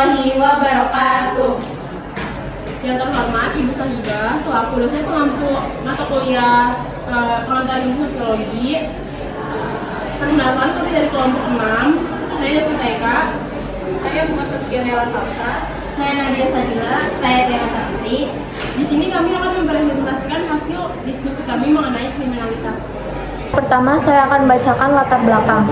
warahmatullahi wabarakatuh. Yang terhormat Ibu Sahida selaku dosen pengampu mata kuliah pengantar ilmu sosiologi. Perkenalkan, kami dari kelompok 6. Saya Deswita Eka. Saya Bunga Saskia Nela Falsa. Saya Nadia Sadila. Saya Tiara Safri. Di sini kami akan mempresentasikan hasil diskusi kami mengenai kriminalitas. Pertama, saya akan bacakan latar belakang.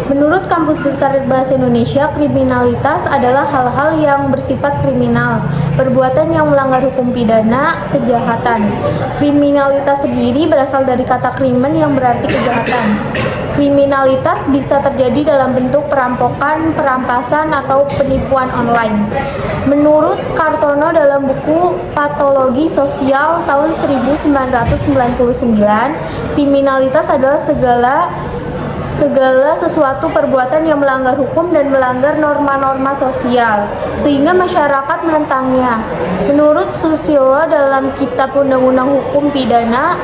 Menurut Kampus Besar Bahasa Indonesia, kriminalitas adalah hal-hal yang bersifat kriminal, perbuatan yang melanggar hukum pidana, kejahatan. Kriminalitas sendiri berasal dari kata krimen yang berarti kejahatan. Kriminalitas bisa terjadi dalam bentuk perampokan, perampasan, atau penipuan online. Menurut Kartono dalam buku Patologi Sosial tahun 1999, kriminalitas adalah segala sesuatu perbuatan yang melanggar hukum dan melanggar norma-norma sosial, sehingga masyarakat menentangnya. Menurut Susilo dalam Kitab Undang-Undang Hukum Pidana,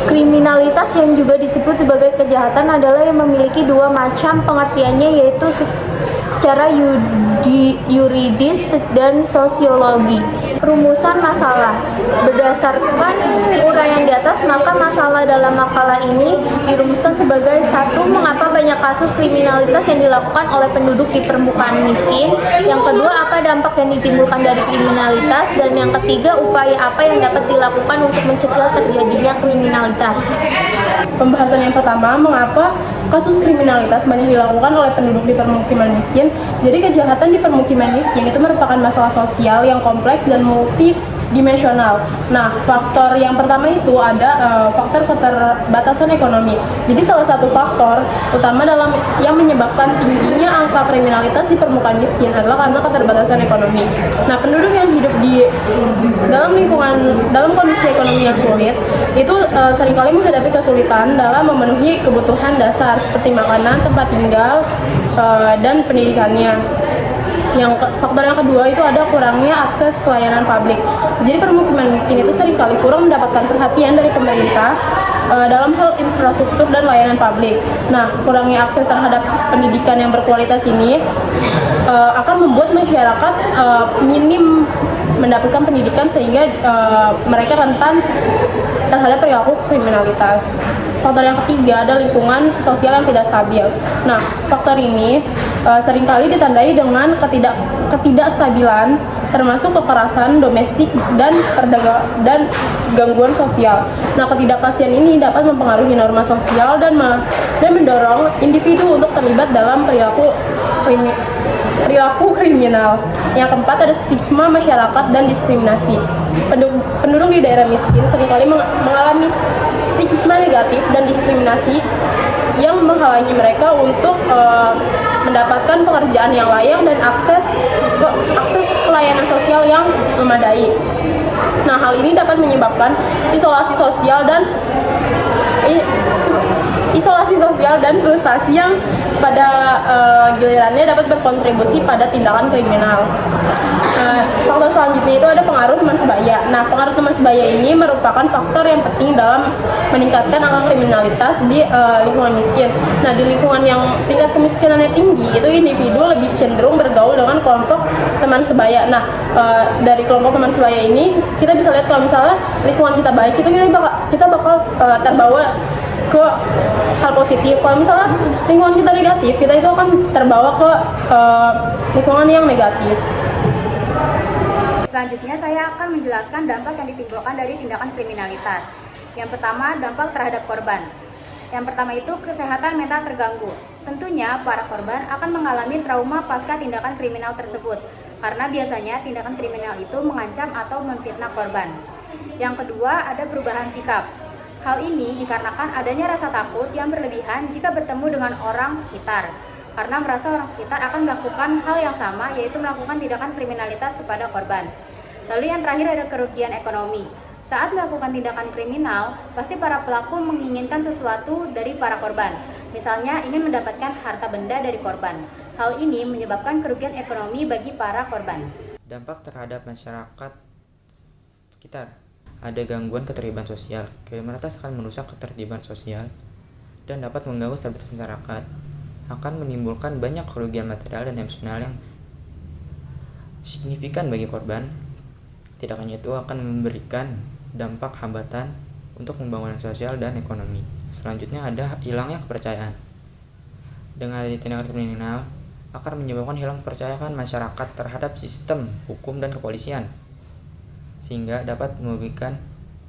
kriminalitas yang juga disebut sebagai kejahatan adalah yang memiliki dua macam pengertiannya, yaitu secara yuridis dan sosiologi. Rumusan masalah. Berdasarkan uraian di atas, maka masalah dalam makalah ini dirumuskan sebagai: satu, mengapa banyak kasus kriminalitas yang dilakukan oleh penduduk di permukaan miskin? Yang kedua, apa dampak yang ditimbulkan dari kriminalitas? Dan yang ketiga, upaya apa yang dapat dilakukan untuk mencegah terjadinya kriminalitas? Pembahasan yang pertama, mengapa kasus kriminalitas banyak dilakukan oleh penduduk di permukiman miskin. Jadi kejahatan di permukiman miskin itu merupakan masalah sosial yang kompleks dan multidimensional. Nah, faktor yang pertama itu ada faktor keterbatasan ekonomi. Jadi salah satu faktor utama dalam yang menyebabkan tingginya angka kriminalitas di permukaan miskin adalah karena keterbatasan ekonomi. Nah, penduduk yang hidup di dalam kondisi ekonomi yang sulit itu seringkali menghadapi kesulitan dalam memenuhi kebutuhan dasar seperti makanan, tempat tinggal, dan pendidikannya. Faktor yang kedua itu ada kurangnya akses ke layanan publik. Jadi permukiman miskin itu seringkali kurang mendapatkan perhatian dari pemerintah dalam hal infrastruktur dan layanan publik. Nah, kurangnya akses terhadap pendidikan yang berkualitas ini akan membuat masyarakat minim mendapatkan pendidikan, sehingga mereka rentan terhadap perilaku kriminalitas. Faktor yang ketiga ada lingkungan sosial yang tidak stabil. Nah, faktor ini seringkali ditandai dengan ketidakstabilan, termasuk kekerasan domestik dan gangguan sosial. Nah, ketidakpastian ini dapat mempengaruhi norma sosial dan mendorong individu untuk terlibat dalam perilaku kriminal. Yang keempat ada stigma masyarakat dan diskriminasi. Penduduk di daerah miskin seringkali mengalami stigma negatif dan diskriminasi yang menghalangi mereka untuk mendapatkan pekerjaan yang layak dan akses ke layanan sosial yang memadai. Nah, hal ini dapat menyebabkan isolasi sosial dan frustasi yang pada gilirannya dapat berkontribusi pada tindakan kriminal. Faktor selanjutnya itu ada pengaruh teman sebaya. Nah, pengaruh teman sebaya ini merupakan faktor yang penting dalam meningkatkan angka kriminalitas di lingkungan miskin. Nah, di lingkungan yang tingkat kemiskinannya tinggi, itu individu lebih cenderung bergaul dengan kelompok teman sebaya. Nah, dari kelompok teman sebaya ini kita bisa lihat kalau misalnya lingkungan kita baik, itu kita bakal terbawa ke hal positif. Kalau misalnya lingkungan kita negatif, kita itu akan terbawa ke lingkungan yang negatif. Selanjutnya saya akan menjelaskan dampak yang ditimbulkan dari tindakan kriminalitas. Yang pertama, dampak terhadap korban. Yang pertama itu kesehatan mental terganggu. Tentunya para korban akan mengalami trauma pasca tindakan kriminal tersebut, karena biasanya tindakan kriminal itu mengancam atau memfitnah korban. Yang kedua, ada perubahan sikap. Hal ini dikarenakan adanya rasa takut yang berlebihan jika bertemu dengan orang sekitar, karena merasa orang sekitar akan melakukan hal yang sama, yaitu melakukan tindakan kriminalitas kepada korban. Lalu yang terakhir ada kerugian ekonomi. Saat melakukan tindakan kriminal, pasti para pelaku menginginkan sesuatu dari para korban. Misalnya ingin mendapatkan harta benda dari korban. Hal ini menyebabkan kerugian ekonomi bagi para korban. Dampak terhadap masyarakat sekitar. Ada gangguan keterlibatan sosial. Kriminalitas akan merusak ketertiban sosial dan dapat mengganggu stabilitas masyarakat. Akan menimbulkan banyak kerugian material dan emosional yang signifikan bagi korban. Tidak hanya itu, akan memberikan dampak hambatan untuk pembangunan sosial dan ekonomi. Selanjutnya ada hilangnya kepercayaan. Dengan adanya tindakan kriminal akan menyebabkan hilang kepercayaan masyarakat terhadap sistem hukum dan kepolisian, sehingga dapat memberikan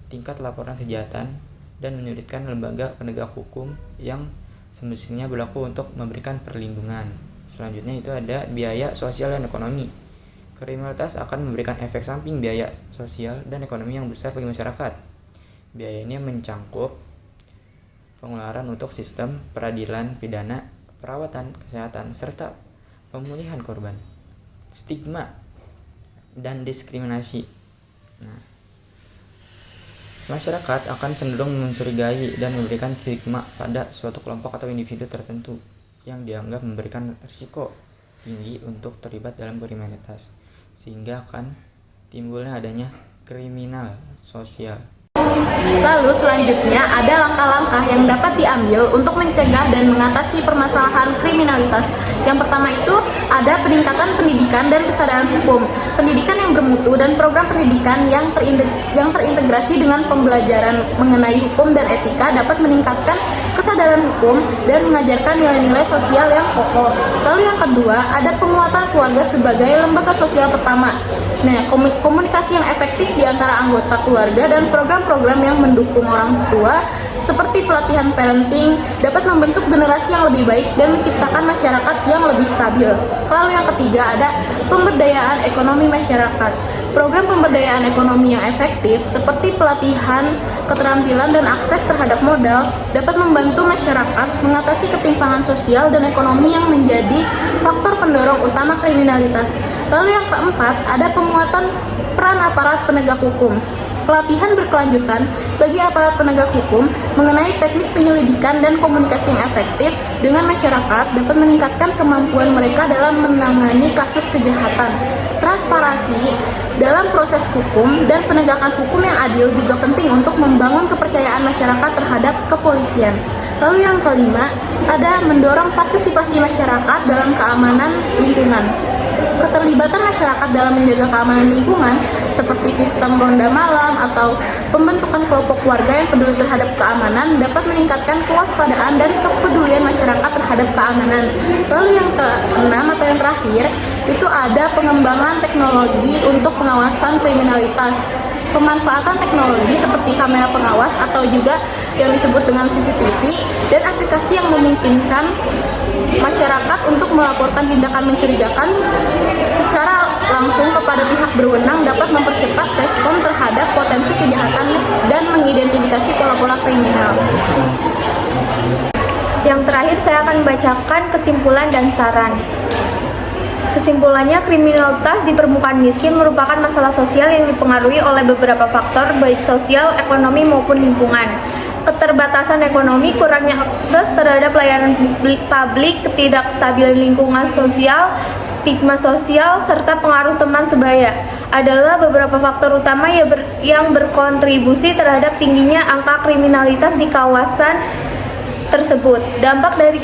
tingkat laporan kejahatan dan menyulitkan lembaga penegak hukum yang semestinya berlaku untuk memberikan perlindungan. Selanjutnya itu ada biaya sosial dan ekonomi. Kriminalitas akan memberikan efek samping biaya sosial dan ekonomi yang besar bagi masyarakat. Biaya ini mencangkup pengeluaran untuk sistem peradilan pidana, perawatan kesehatan, serta pemulihan korban, stigma, dan diskriminasi. Nah, masyarakat akan cenderung mencurigai dan memberikan stigma pada suatu kelompok atau individu tertentu yang dianggap memberikan risiko tinggi untuk terlibat dalam kriminalitas, sehingga akan timbulnya adanya kriminal sosial. Lalu selanjutnya ada langkah-langkah yang dapat diambil untuk mencegah dan mengatasi permasalahan kriminalitas. Yang pertama itu ada peningkatan pendidikan dan kesadaran hukum. Pendidikan yang bermutu dan program pendidikan yang terintegrasi dengan pembelajaran mengenai hukum dan etika dapat meningkatkan kesadaran hukum dan mengajarkan nilai-nilai sosial yang kokoh. Lalu yang kedua ada penguatan keluarga sebagai lembaga sosial pertama. Nah, komunikasi yang efektif di antara anggota keluarga dan program-program yang mendukung orang tua seperti pelatihan parenting dapat membentuk generasi yang lebih baik dan menciptakan masyarakat yang lebih stabil. Lalu yang ketiga ada pemberdayaan ekonomi masyarakat. Program pemberdayaan ekonomi yang efektif seperti pelatihan, keterampilan, dan akses terhadap modal dapat membantu masyarakat mengatasi ketimpangan sosial dan ekonomi yang menjadi faktor pendorong utama kriminalitas. Lalu yang keempat, ada penguatan peran aparat penegak hukum. Pelatihan berkelanjutan bagi aparat penegak hukum mengenai teknik penyelidikan dan komunikasi yang efektif dengan masyarakat dapat meningkatkan kemampuan mereka dalam menangani kasus kejahatan. Transparansi dalam proses hukum dan penegakan hukum yang adil juga penting untuk membangun kepercayaan masyarakat terhadap kepolisian. Lalu yang kelima, ada mendorong partisipasi masyarakat dalam keamanan lingkungan. Keterlibatan masyarakat dalam menjaga keamanan lingkungan seperti sistem ronda malam atau pembentukan kelompok warga yang peduli terhadap keamanan dapat meningkatkan kewaspadaan dan kepedulian masyarakat terhadap keamanan. Lalu yang keenam atau yang terakhir itu ada pengembangan teknologi untuk pengawasan kriminalitas. Pemanfaatan teknologi seperti kamera pengawas atau juga yang disebut dengan CCTV dan aplikasi yang memungkinkan masyarakat untuk melaporkan tindakan mencurigakan secara langsung kepada pihak berwenang dapat mempercepat respon terhadap potensi kejahatan dan mengidentifikasi pola-pola kriminal. Yang terakhir saya akan membacakan kesimpulan dan saran. Kesimpulannya, kriminalitas di permukaan miskin merupakan masalah sosial yang dipengaruhi oleh beberapa faktor, baik sosial, ekonomi, maupun lingkungan. Keterbatasan ekonomi, kurangnya akses terhadap layanan publik, ketidakstabilan lingkungan sosial, stigma sosial, serta pengaruh teman sebaya adalah beberapa faktor utama yang berkontribusi terhadap tingginya angka kriminalitas di kawasan tersebut. Dampak dari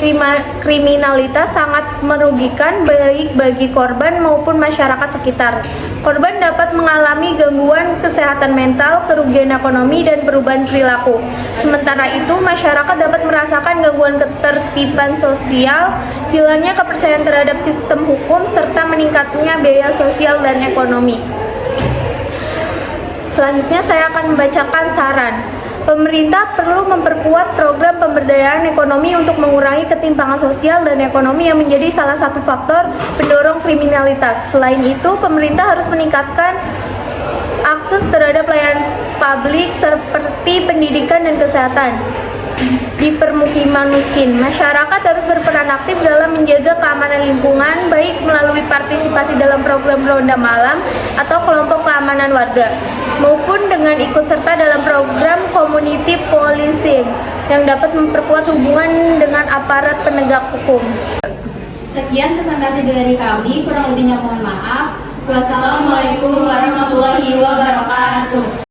kriminalitas sangat merugikan baik bagi korban maupun masyarakat sekitar. Korban dapat mengalami gangguan kesehatan mental, kerugian ekonomi, dan perubahan perilaku. Sementara itu, masyarakat dapat merasakan gangguan ketertiban sosial, hilangnya kepercayaan terhadap sistem hukum, serta meningkatnya biaya sosial dan ekonomi. Selanjutnya saya akan membacakan saran. Pemerintah perlu memperkuat program pemberdayaan ekonomi untuk mengurangi ketimpangan sosial dan ekonomi yang menjadi salah satu faktor pendorong kriminalitas. Selain itu, pemerintah harus meningkatkan akses terhadap layanan publik seperti pendidikan dan kesehatan di permukiman miskin. Masyarakat harus berperan aktif dalam menjaga keamanan lingkungan, baik melalui partisipasi dalam program ronda malam atau kelompok keamanan warga, maupun dengan ikut serta dalam program community policing yang dapat memperkuat hubungan dengan aparat penegak hukum. Sekian presentasi dari kami, kurang lebihnya mohon maaf. Wassalamualaikum warahmatullahi wabarakatuh.